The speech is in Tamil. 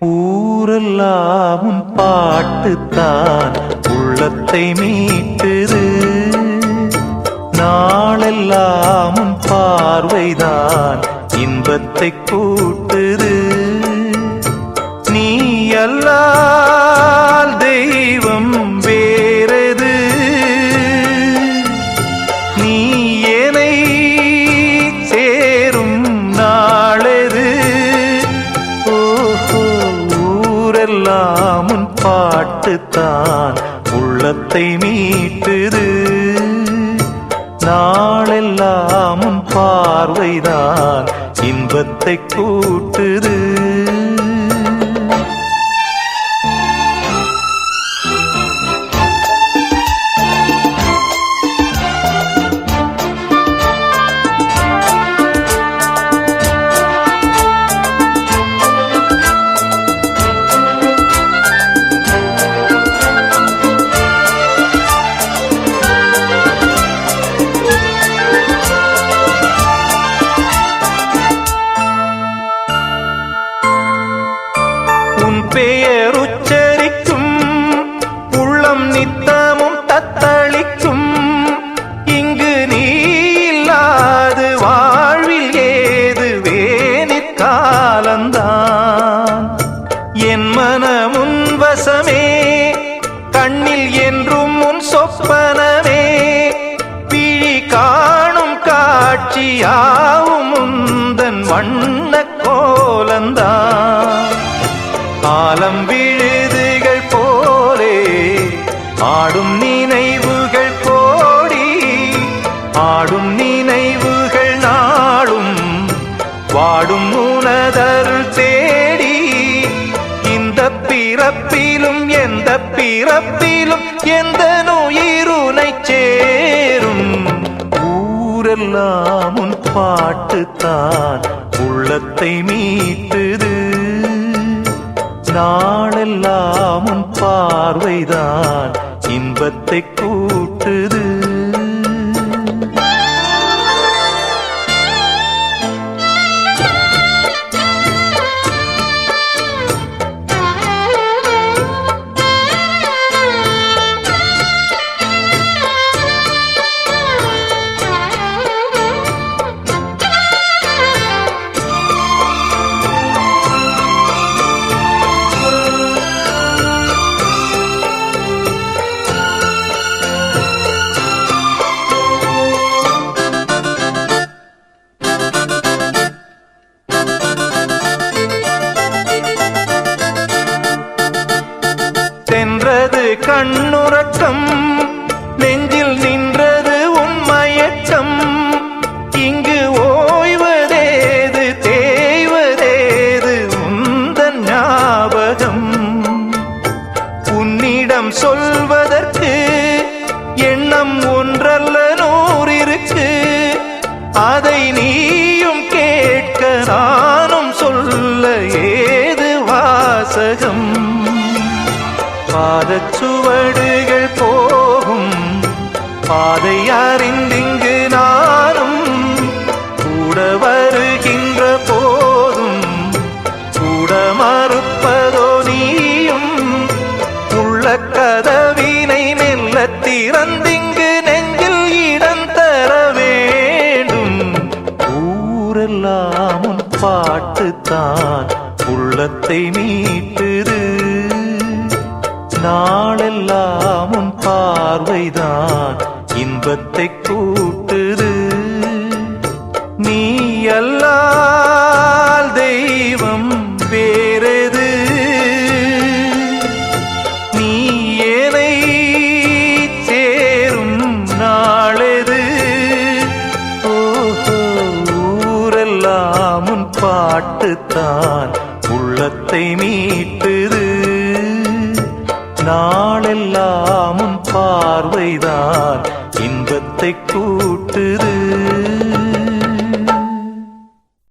ஊரெல்லாம் உன் பாட்டுத்தான் உள்ளத்தை மீட்டுது, நாளெல்லாம் உன் பார்வைதான் இன்பத்தை கூட்டுது. நீ அல்லால் தெய்வம் வேறது, நீ என்னை சேரும் நாளது. ஓஹோ, ஊரெல்லாம் உன் பாட்டுத்தான் உள்ளத்தை மீட்டுது, நாளெல்லாம் உன் பார்வைதான் இன்பத்தை கூட்டுது. பெயர் உச்சரிக்கும் உள்ளம் நித்தமும் தத்தளிக்கும், இங்கு நீ இல்லாது வாழ்வில் ஏது வேணிற்காலந்தான். என் மனமுன் வசமே, கண்ணில் என்றும் உன் சொப்பனமே, பிழி காணும் காட்சியாவும் உந்தன் வண்ண கோலந்தான். ஆலம் விழுதுகள் போலே ஆடும் நினைவுகள் கோடி, ஆடும் நினைவுகள் நாளும் வாடும் உனதருள் தேடி. இந்த பிறப்பிலும் எந்த பிறப்பிலும் எந்த உயிருனை சேரும். ஊரெல்லாம் உன் பாட்டுத்தான் உள்ளத்தை மீட்டுது, நாளெல்லாம் உன் பார்வைதான் இன்பத்தை கூட்டுது. சென்றது கண்ணுறக்கம், நெஞ்சில் நின்றது உன் மயக்கம். இங்கு ஓய்வதேது தேய்வதேது உந்தன் ஞாபகம். உன்னிடம் சொல்வதற்கு எண்ணம் ஒன்றல்ல நூறிருக்கு, அதை நீயும் கேட்க நானும் சொல்ல ஏது வாசகம். பாதச்சுவடுகள் போகும் பாதை அறிந்திங்கு நானும் கூட வருகின்ற போதும் கூட மறுப்பதோ நீயும். உள்ள கதவினை மெல்ல திறந்திங்கு நெஞ்சில் இடம் தர வேண்டும். ஊரெல்லாம் உன் பாட்டுத்தான் உள்ளத்தை மீட்டுது, நாளெல்லாம் உன் பார்வைதான் இன்பத்தை கூட்டுது. நீ அல்லால் தெய்வம் வேறது, நீ என்னை சேரும் நாளது. ஓஹோ, ஊரெல்லாம் உன் பாட்டுத்தான் உள்ளத்தை மீட்டுது, நாள்